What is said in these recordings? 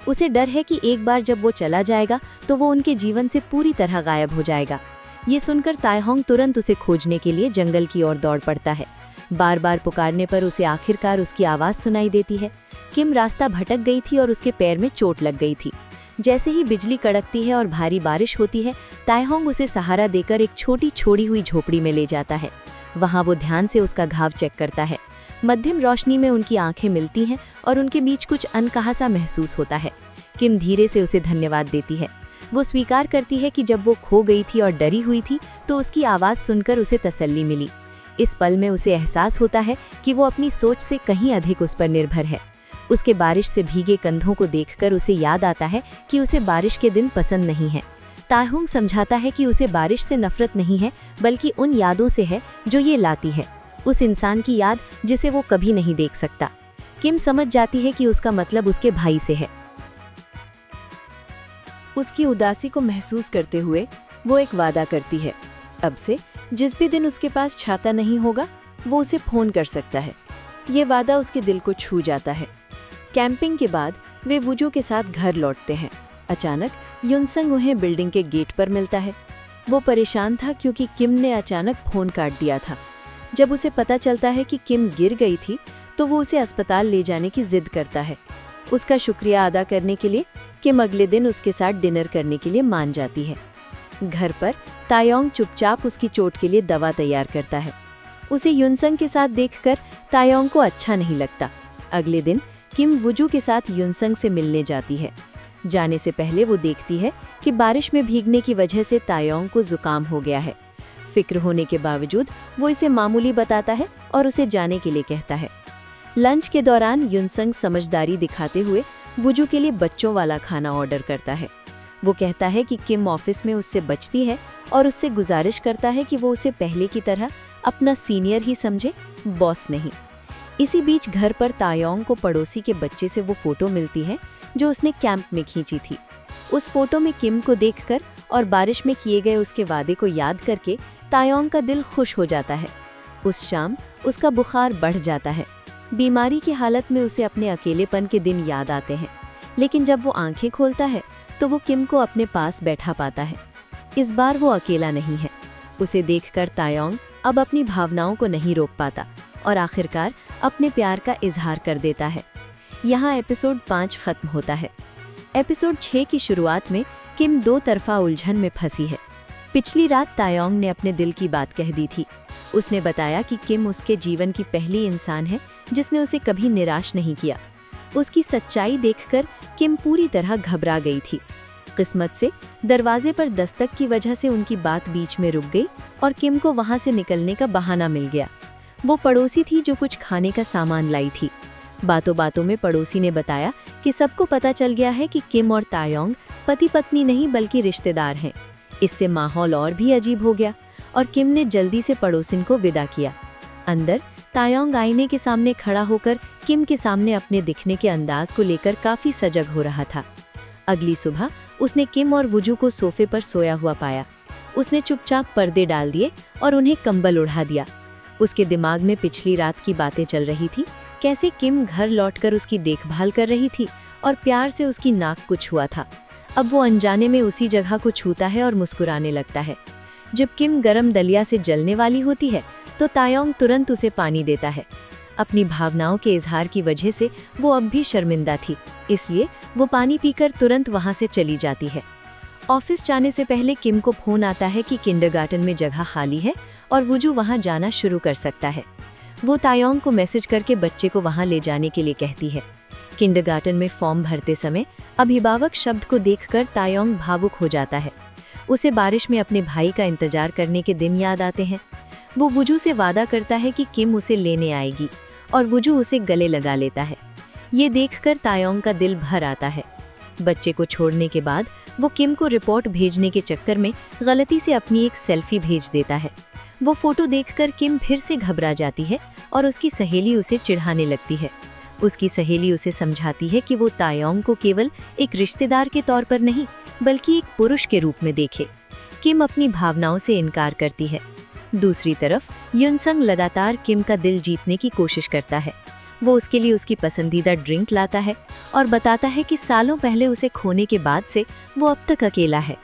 उसे डर है कि एक बार जब वो चला जाएगा तो वो उनके जीवन से पूरी तरह गायब हो जाएगा। ये सुनकर तायहोंग तुरंत उसे खोजने के लिए जंगल की ओर दौड़ पड़ता है। बार बार पुकारने पर उसे आखिरकार उसकी आवाज़ सुनाई देती है। किम रास्ता भटक गई थी और उसके पैर में चोट लग गई थी। जैसे ही बिजली कड़कती है और भारी बारिश होती है, तायहोंग उसे सहारा देकर एक छोटी छोड़ी हुई झोपड़ी में ले जाता है। वहाँ वो ध्यान से उसका घाव चेक करता है। मध्यम रोशनी में उनकी आंखें मिलती हैं और उनके बीच कुछ अनकहा सा महसूस होता है। किम धीरे से उसे धन्यवाद देती है। वो स्वीकार करती है कि जब वो खो गई थी और डरी हुई थी तो उसकी आवाज़ सुनकर उसे तसल्ली मिली। इस पल में उसे एहसास होता है कि वो अपनी सोच से कहीं अधिक उस पर निर्भर है। उसके बारिश से भीगे कंधों को देखकर उसे याद आता है कि उसे बारिश के दिन पसंद नहीं है। तायहोंग समझाता है कि उसे बारिश से नफरत नहीं है, बल्कि उन यादों से है जो ये लाती है, उस इंसान की याद जिसे वो कभी नहीं देख सकता। किम समझ जाती है कि उसका मतलब उसके भाई से है। उसकी उदासी को महसूस करते हुए वो एक वादा करती है। अब से जिस भी दिन उसके पास छाता नहीं होगा वो उसे फोन कर सकता है। ये वादा उसके दिल को छू जाता है। कैंपिंग के बाद वे वुजू के साथ घर लौटते हैं। अचानक युनसंग उन्हें बिल्डिंग के गेट पर मिलता है। वो परेशान था क्योंकि किम ने अचानक फोन काट दिया था। जब उसे पता चलता है कि किम गिर गई थी तो वो उसे अस्पताल ले जाने की जिद करता है। उसका शुक्रिया अदा करने के लिए किम अगले दिन उसके साथ डिनर करने के लिए मान जाती है। घर पर तायहोंग चुपचाप उसकी चोट के लिए दवा तैयार करता है। उसे युनसंग के साथ देखकर तायहोंग को अच्छा नहीं लगता। अगले दिन किम वुजू के साथ युनसंग से मिलने जाती है। जाने से पहले वो देखती है कि बारिश में भीगने की वजह से तायहोंग को जुकाम हो गया है। फिक्र होने के बावजूद वो इसे मामूली बताता है और उसे जाने के लिए कहता है। लंच के दौरान युनसंग समझदारी दिखाते हुए वुजू के लिए बच्चों वाला खाना ऑर्डर करता है। वो कहता है कि किम ऑफिस में उससे बचती है और उससे गुजारिश करता है कि वो उसे पहले की तरह अपना सीनियर ही समझे, बॉस नहीं। इसी बीच घर पर तायहोंग को पड़ोसी के बच्चे से वो फोटो मिलती है जो उसने कैंप में खींची थी। उस फोटो में किम को देखकर और बारिश में किए गए उसके वादे को याद करके तायहोंग का दिल खुश हो जाता है। उस शाम उसका बुखार बढ़ जाता है। बीमारी की हालत में उसे अपने अकेलेपन के दिन याद आते हैं, लेकिन जब वो आंखें खोलता है तो वो किम को अपने पास बैठा पाता है। इस बार वो अकेला नहीं है। उसे देखकर तायहोंग अब अपनी भावनाओं को नहीं रोक पाता और आखिरकार अपने प्यार का इजहार कर देता है। यहाँ एपिसोड 5 खत्म होता है। एपिसोड 6 की शुरुआत में किम दो तरफा उलझन में फंसी है। पिछली रात तायहोंग ने अपने दिल की बात कह दी थी। उसने बताया कि किम उसके जीवन की पहली इंसान है जिसने उसे कभी निराश नहीं किया। उसकी सच्चाई देखकर किम पूरी तरह घबरा गई थी। किस्मत से दरवाजे पर दस्तक की वजह से उनकी बात बीच में रुक गई और किम को वहां से निकलने का बहाना मिल गया। वो पड़ोसी थी जो कुछ खाने का सामान लाई थी। बातों बातों में पड़ोसी ने बताया कि सबको पता चल गया है कि किम और तायहोंग पति पत्नी नहीं बल्कि रिश्तेदार हैं। इससे माहौल और भी अजीब हो गया और किम ने जल्दी से पड़ोसिन को विदा किया। अंदर तायहोंग आईने के सामने खड़ा होकर किम के सामने अपने दिखने के अंदाज को लेकर काफी सजग हो रहा था। अगली सुबह उसने किम और वुजू को सोफे पर सोया हुआ पाया। उसने चुपचाप पर्दे डाल दिए और उन्हें कंबल उड़ा दिया। उसके दिमाग में पिछली रात की बातें चल रही थी, कैसे किम घर लौटकर उसकी देखभाल कर रही थी और प्यार से उसकी नाक को छुआ था। अब वो अनजाने में उसी जगह को छूता है और मुस्कुराने लगता है। जब किम गरम दलिया से जलने वाली होती है तो तायहोंग तुरंत उसे पानी देता है। अपनी भावनाओं के इजहार की वजह से वो अब भी शर्मिंदा थी, इसलिए वो पानी पीकर तुरंत वहां से चली जाती है। ऑफिस जाने से पहले किम को फोन आता है कि किंडरगार्टन में जगह खाली है और वुजू वहां जाना शुरू कर सकता है। वो तायहोंग को मैसेज करके बच्चे को वहां ले जाने के लिए कहती है। किंडरगार्टन में फॉर्म भरते समय अभिभावक शब्द को देखकर तायहोंग भावुक हो जाता है। उसे बारिश में अपने भाई का इंतजार करने के दिन याद आते हैं। वो वुजू से वादा करता है कि किम उसे लेने आएगी और वुजू उसे गले लगा लेता है। ये देखकर तायहोंग का दिल भर आता है। बच्चे को छोड़ने के बाद वो किम को रिपोर्ट भेजने के चक्कर में गलती से अपनी एक सेल्फी भेज देता है। वो फोटो देखकर किम फिर से घबरा जाती है और उसकी सहेली उसे चिढ़ाने लगती है। उसकी सहेली उसे समझाती है कि वो तायहोंग को केवल एक रिश्तेदार के तौर पर नहीं बल्कि एक पुरुष के रूप में देखे। किम अपनी भावनाओं से इनकार करती है। दूसरी तरफ युनसंग लगातार किम का दिल जीतने की कोशिश करता है। वो उसके लिए उसकी पसंदीदा ड्रिंक लाता है और बताता है कि सालों पहले उसे खोने के बाद से वो अब तक अकेला है।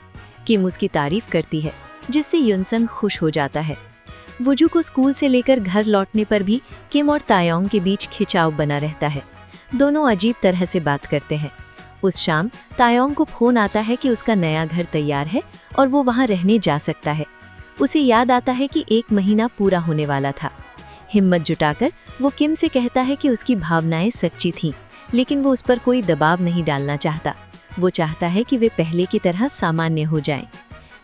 किम उसकी तारीफ करती है, जिससे युनसंग खुश हो जाता है। वुजू को स्कूल से लेकर घर लौटने पर भी किम और तायोंग के बीच खिंचाव बना रहता है। दोनों अजीब तरह से बात करते हैं। उस शाम तायोंग को फोन आता है कि उसका नया घर तैयार है और वो वहां रहने जा सकता है। उसे याद आता है कि 1 महीना पूरा होने वाला था। हिम्मत जुटाकर वो किम से कहता है कि उसकी भावनाएं सच्ची थीं, लेकिन वो उस पर कोई दबाव नहीं डालना चाहता। वो चाहता है कि वे पहले की तरह सामान्य हो जाएं।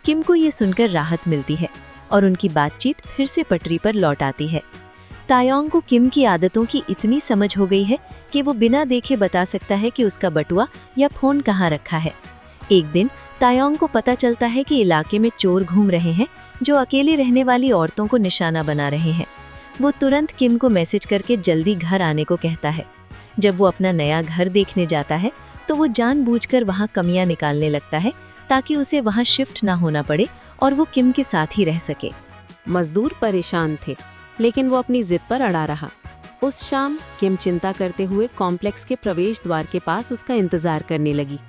किम को ये सुनकर राहत मिलती है और उनकी बातचीत फिर से पटरी पर लौट आती है। तायोंग को किम की आदतों की इतनी समझ हो गई है कि वो बिना देखे बता सकता है कि उसका बटुआ या फोन कहाँ रखा है। एक दिन तायोंग को पता चलता है कि इलाके में चोर घूम रहे हैं जो अकेले रहने वाली औरतों को निशाना बना रहे हैं। वो तुरंत किम को मैसेज करके जल्दी घर आने को कहता है। जब वो अपना नया घर देखने जाता है तो वो जानबूझकर वहाँ कमियां निकालने लगता है ताकि उसे वहाँ शिफ्ट ना होना पड़े और वो किम के साथ ही रह सके। मजदूर परेशान थे, लेकिन वो अपनी जिद पर अड़ा रहा। उस शाम किम चिंता करते हुए कॉम्प्लेक्स के प्रवेश द्वार के पास उसका इंतजार करने लगी।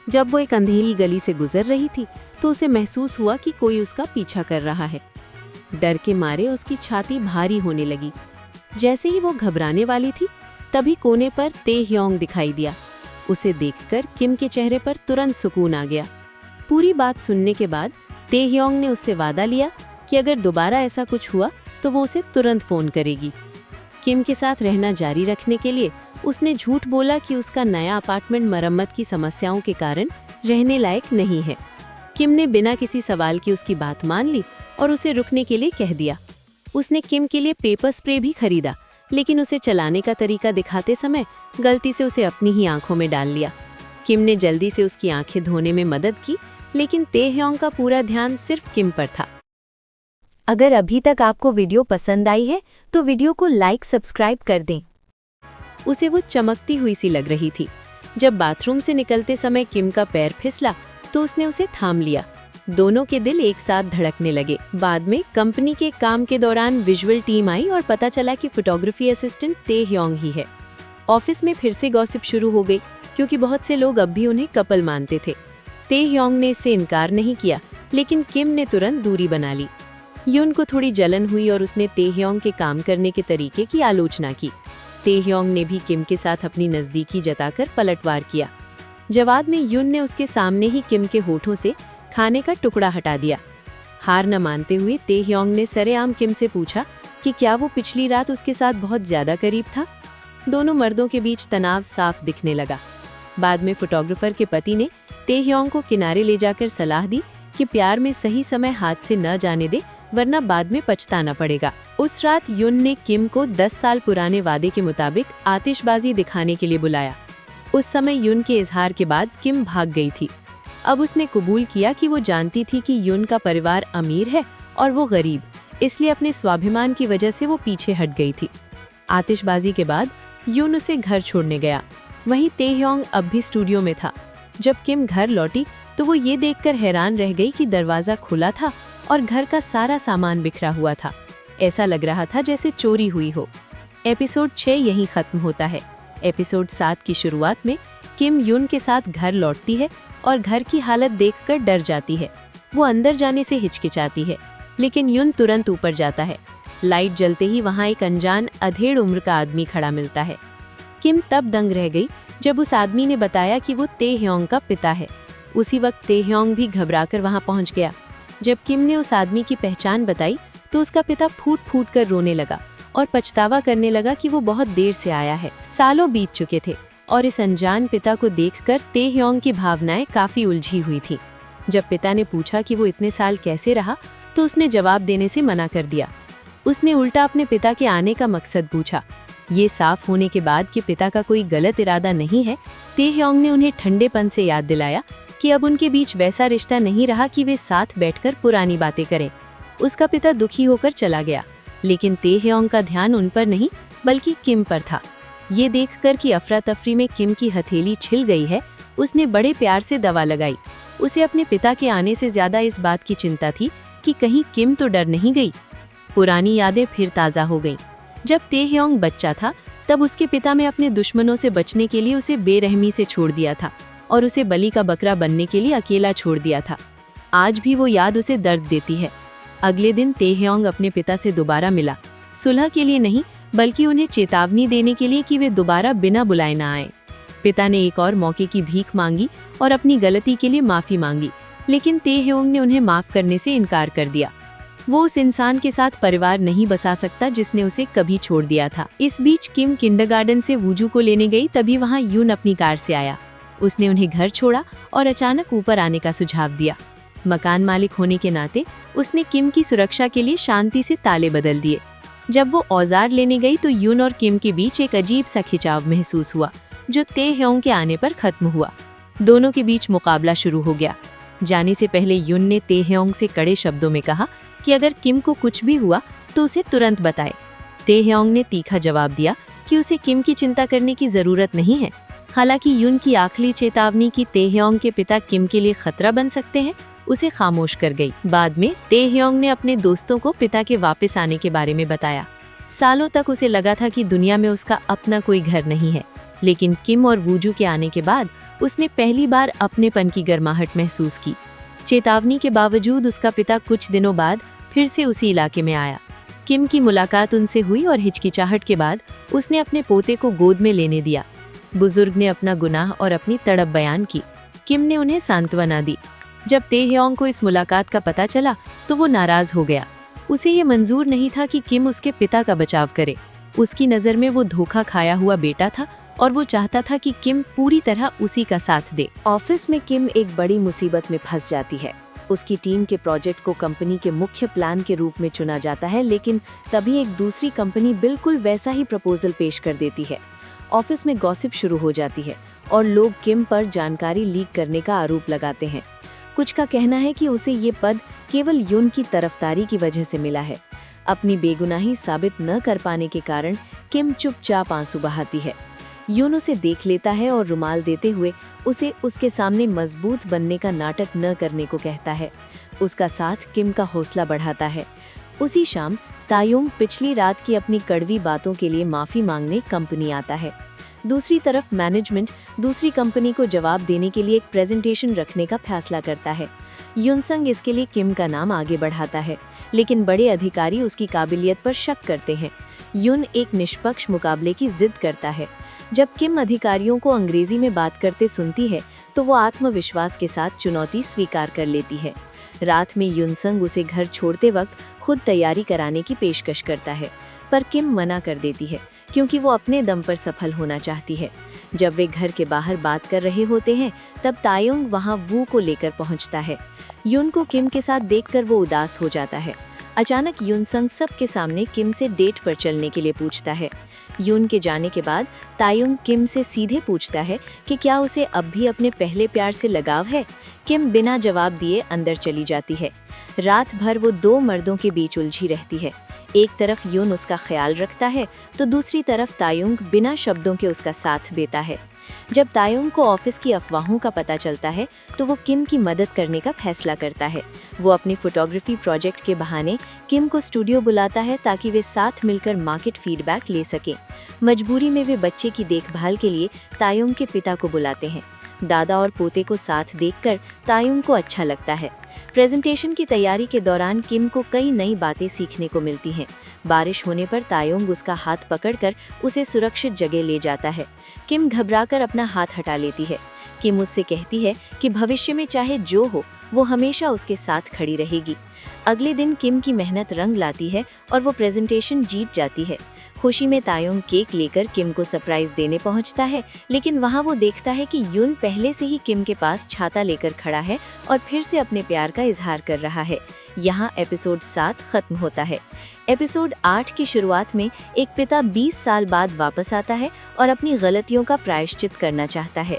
जब वो एक अंधेरी गली से गुजर रही थी तो उसे महसूस हुआ कि कोई उसका पीछा कर रहा है। डर के मारे उसकी छाती भारी होने लगी। जैसे ही वो घबराने वाली थी, तभी कोने पर तेह्योंग दिखाई दिया। उसे देखकर किम के चेहरे पर तुरंत सुकून आ गया। पूरी बात सुनने के बाद तेह्योंग ने उससे वादा लिया कि अगर दोबारा ऐसा कुछ हुआ तो वो उसे तुरंत फोन करेगी। किम के साथ रहना जारी रखने के लिए उसने झूठ बोला कि उसका नया अपार्टमेंट मरम्मत की समस्याओं के कारण रहने लायक नहीं है। किम ने बिना किसी सवाल की उसकी बात मान ली और उसे रुकने के लिए कह दिया। उसने किम के लिए पेपर स्प्रे भी खरीदा, लेकिन उसे चलाने का तरीका दिखाते समय गलती से उसे अपनी ही आंखों में डाल लिया। किम ने जल्दी से उसकी आंखें धोने में मदद की, लेकिन तेह्योंग का पूरा ध्यान सिर्फ किम पर था। अगर अभी तक आपको वीडियो पसंद आई है तो वीडियो को लाइक सब्सक्राइब कर दें। उसे वो चमकती हुई सी लग रही थी। जब बाथरूम से निकलते समय किम का पैर फिसला तो उसने उसे थाम लिया। दोनों के दिल एक साथ धड़कने लगे। बाद में कंपनी के काम के दौरान विजुअल टीम आई और पता चला कि फोटोग्राफी असिस्टेंट तेह्योंग ही है। ऑफिस में फिर से गॉसिप शुरू हो गई, क्योंकि बहुत से लोग अब भी उन्हें कपल मानते थे। तेह्योंग ने इससे इनकार नहीं किया, लेकिन किम ने तुरंत दूरी बना ली। युन को थोड़ी जलन हुई और उसने तेह्योंग के काम करने के तरीके की आलोचना की। तेह्योंग ने भी किम के साथ अपनी नजदीकी जताकर पलटवार किया। जवाब में युन ने उसके सामने ही किम के होठों से खाने का टुकड़ा हटा दिया। हार न मानते हुए तेह्योंग ने सरेआम किम से पूछा कि क्या वो पिछली रात उसके साथ बहुत ज्यादा करीब था। दोनों मर्दों के बीच तनाव साफ दिखने लगा। बाद में फोटोग्राफर के पति ने तेह्योंग को किनारे ले जाकर सलाह दी कि प्यार में सही समय हाथ से न जाने दे, वरना बाद में पछताना पड़ेगा। उस रात युन ने किम को 10 साल पुराने वादे के मुताबिक आतिशबाजी दिखाने के लिए बुलाया। उस समय युन के इजहार के बाद किम भाग गई थी। अब उसने कबूल किया कि वो जानती थी कि युन का परिवार अमीर है और वो गरीब, इसलिए अपने स्वाभिमान की वजह से वो पीछे हट गई थी। आतिशबाजी के बाद युन उसे घर छोड़ने गया। वहीं तेह्योंग अब भी स्टूडियो में था। जब किम घर लौटी तो वो ये देखकर हैरान रह गई कि दरवाजा खुला था और घर का सारा सामान बिखरा हुआ था। ऐसा लग रहा था जैसे चोरी हुई हो। एपिसोड 6 यहीं खत्म होता है। एपिसोड 7 की शुरुआत में किम युन के साथ घर लौटती है और घर की हालत देखकर डर जाती है। वो अंदर जाने से हिचकिचाती है, लेकिन युन तुरंत ऊपर जाता है। लाइट जलते ही वहाँ एक अनजान अधेड़ उम्र का आदमी खड़ा मिलता है। किम तब दंग रह गई जब उस आदमी ने बताया कि वो तेह्योंग का पिता है। उसी वक्त तेह्योंग भी घबराकर वहाँ पहुँच गया। जब किम ने उस आदमी की पहचान बताई तो उसका पिता फूट फूट कर रोने लगा और पछतावा करने लगा कि वो बहुत देर से आया है। सालों बीत चुके थे और इस अनजान पिता को देखकर तेह्योंग की भावनाएं काफी उलझी हुई थी। जब पिता ने पूछा कि वो इतने साल कैसे रहा तो उसने जवाब देने से मना कर दिया। उसने उल्टा अपने पिता के आने का मकसद पूछा। ये साफ होने के बाद कि पिता का कोई गलत इरादा नहीं है, तेह्योंग ने उन्हें ठंडेपन से याद दिलाया कि अब उनके बीच वैसा रिश्ता नहीं रहा कि वे साथ बैठकर पुरानी बातें करें। उसका पिता दुखी होकर चला गया, लेकिन तेह्योंग का ध्यान उन पर नहीं बल्कि किम पर था। ये देखकर कि अफरा तफरी में किम की हथेली छिल गई है, उसने बड़े प्यार से दवा लगाई। उसे अपने पिता के आने से ज्यादा इस बात की चिंता थी कि कहीं किम तो डर नहीं गई। पुरानी यादें फिर ताज़ा हो गईं। जब तेह्योंग बच्चा था तब उसके पिता ने अपने दुश्मनों से बचने के लिए उसे बेरहमी से छोड़ दिया था और उसे बलि का बकरा बनने के लिए अकेला छोड़ दिया था। आज भी वो याद उसे दर्द देती है। अगले दिन ताेह्योंग अपने पिता से दोबारा मिला, सुलह के लिए नहीं बल्कि उन्हें चेतावनी देने के लिए कि वे दोबारा बिना बुलाए ना आए। पिता ने एक और मौके की भीख मांगी और अपनी गलती के लिए माफी मांगी, लेकिन ताेह्योंग ने उन्हें माफ करने से इनकार कर दिया। वो उस इंसान के साथ परिवार नहीं बसा सकता जिसने उसे कभी छोड़ दिया था। इस बीच किम किंडरगार्टन से वूजू को लेने गई, तभी वहाँ यून अपनी कार से आया। उसने उन्हें घर छोड़ा और अचानक ऊपर आने का सुझाव दिया। मकान मालिक होने के नाते उसने किम की सुरक्षा के लिए शांति से ताले बदल दिए। जब वो औजार लेने गई तो यून और किम के बीच एक अजीब सा खिंचाव महसूस हुआ, जो ताेह्योंग के आने पर खत्म हुआ। दोनों के बीच मुकाबला शुरू हो गया। जाने से पहले यून ने ताेह्योंग से कड़े शब्दों में कहा कि अगर किम को कुछ भी हुआ तो उसे तुरंत बताए। ताेह्योंग ने तीखा जवाब दिया कि उसे किम की चिंता करने की जरूरत नहीं है। हालांकि यून की आखिरी चेतावनी कि ताेह्योंग के पिता किम के लिए खतरा बन सकते हैं उसे खामोश कर गई। बाद में ताेह्योंग ने अपने दोस्तों को पिता के वापस आने के बारे में बताया। सालों तक उसे लगा था कि दुनिया में उसका अपना कोई घर नहीं है, लेकिन किम और वूजू के आने के बाद उसने पहली बार अपनेपन की गर्माहट महसूस की। चेतावनी के बावजूद उसका पिता कुछ दिनों बाद फिर से उसी इलाके में आया। किम की मुलाकात उनसे हुई और हिचकिचाहट के बाद उसने अपने पोते को गोद में लेने दिया। बुजुर्ग ने अपना गुनाह और अपनी तड़प बयान की। किम ने उन्हें सांत्वना दी। जब ताेह्योंग को इस मुलाकात का पता चला तो वो नाराज हो गया। उसे ये मंजूर नहीं था कि किम उसके पिता का बचाव करे। उसकी नज़र में वो धोखा खाया हुआ बेटा था और वो चाहता था कि किम पूरी तरह उसी का साथ दे। ऑफिस में किम एक बड़ी मुसीबत में फंस जाती है। उसकी टीम के प्रोजेक्ट को कंपनी के मुख्य प्लान के रूप में चुना जाता है, लेकिन तभी एक दूसरी कंपनी बिल्कुल वैसा ही प्रपोजल पेश कर देती है। ऑफिस में गॉसिप शुरू हो जाती है और लोग किम पर जानकारी लीक करने का आरोप लगाते हैं। कुछ का कहना है कि उसे ये पद केवल यून की तरफदारी की वजह से मिला है। अपनी बेगुनाही साबित न कर पाने के कारण किम चुपचाप आंसू बहाती है। यून उसे देख लेता है और रुमाल देते हुए उसे उसके सामने मजबूत बनने का नाटक न करने को कहता है। उसका साथ किम का हौसला बढ़ाता है। उसी शाम तायोंग पिछली रात की अपनी कड़वी बातों के लिए माफी मांगने कंपनी आता है। दूसरी तरफ मैनेजमेंट दूसरी कंपनी को जवाब देने के लिए एक प्रेजेंटेशन रखने का फैसला करता है। युनसंग इसके लिए किम का नाम आगे बढ़ाता है, लेकिन बड़े अधिकारी उसकी काबिलियत पर शक करते हैं। युन एक निष्पक्ष मुकाबले की जिद करता है। जब किम अधिकारियों को अंग्रेजी में बात करते सुनती है तो वो आत्मविश्वास के साथ चुनौती स्वीकार कर लेती है। रात में युनसंग उसे घर छोड़ते वक्त खुद तैयारी कराने की पेशकश करता है, पर किम मना कर देती है क्योंकि वो अपने दम पर सफल होना चाहती है। जब वे घर के बाहर बात कर रहे होते हैं तब तायोंग वहां वू को लेकर पहुंचता है। युन को किम के साथ देखकर वो उदास हो जाता है। अचानक युनसंग सबके सामने किम से डेट पर चलने के लिए पूछता है। युन के जाने के बाद तायोंग किम से सीधे पूछता है कि क्या उसे अब भी अपने पहले प्यार से लगाव है। किम बिना जवाब दिए अंदर चली जाती है। रात भर वो दो मर्दों के बीच उलझी रहती है। एक तरफ युन उसका ख्याल रखता है तो दूसरी तरफ तायोंग बिना शब्दों के उसका साथ देता है। जब तायोंग को ऑफिस की अफवाहों का पता चलता है तो वो किम की मदद करने का फैसला करता है। वो अपनी फोटोग्राफी प्रोजेक्ट के बहाने किम को स्टूडियो बुलाता है ताकि वे साथ मिलकर मार्केट फीडबैक ले सकें। मजबूरी में वे बच्चे की देखभाल के लिए तायोंग के पिता को बुलाते हैं। दादा और पोते को साथ देखकर तायोंग को अच्छा लगता है। प्रेजेंटेशन की तैयारी के दौरान किम को कई नई बातें सीखने को मिलती हैं। बारिश होने पर तायोंग उसका हाथ पकड़कर उसे सुरक्षित जगह ले जाता है। किम घबराकर अपना हाथ हटा लेती है। किम उससे कहती है कि भविष्य में चाहे जो हो वो हमेशा उसके साथ खड़ी रहेगी। अगले दिन किम की मेहनत रंग लाती है और वो प्रेजेंटेशन जीत जाती है। खुशी में तायोंग केक लेकर किम को सरप्राइज देने पहुंचता है, लेकिन वहां वो देखता है कि युन पहले से ही किम के पास छाता लेकर खड़ा है और फिर से अपने प्यार का इजहार कर रहा है। यहाँ एपिसोड 7 खत्म होता है। एपिसोड 8 की शुरुआत में एक पिता 20 साल बाद वापस आता है और अपनी गलतियों का प्रायश्चित करना चाहता है।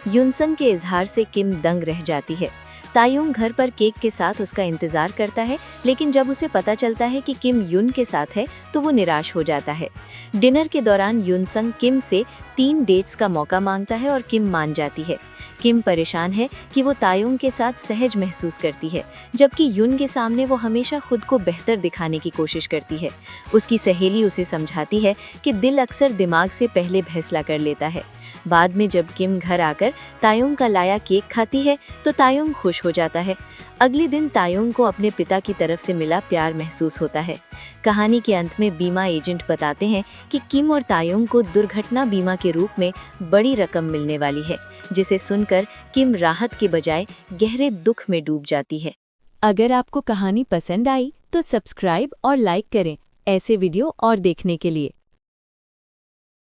युनसंग के इजहार से किम दंग रह जाती है। तायोंग घर पर केक के साथ उसका इंतजार करता है, लेकिन जब उसे पता चलता है कि किम युन के साथ है तो वो निराश हो जाता है। डिनर के दौरान युनसंग किम से 3 डेट्स का मौका मांगता है और किम मान जाती है। किम परेशान है कि वो तायुंग के साथ सहज महसूस करती है, जबकि युन के सामने वो हमेशा खुद को बेहतर दिखाने की कोशिश करती है। उसकी सहेली उसे समझाती है कि दिल अक्सर दिमाग से पहले फैसला कर लेता है। बाद में जब किम घर आकर तायुंग का लाया केक खाती है तो तायुंग खुश हो जाता है। अगले दिन तायुंग को अपने पिता की तरफ से मिला प्यार महसूस होता है। कहानी के अंत में बीमा एजेंट बताते हैं कि किम और तायुंग को दुर्घटना बीमा के रूप में बड़ी रकम मिलने वाली है, जिसे सुनकर किम राहत के बजाय गहरे दुख में डूब जाती है। अगर आपको कहानी पसंद आई तो सब्सक्राइब और लाइक करें ऐसे वीडियो और देखने के लिए।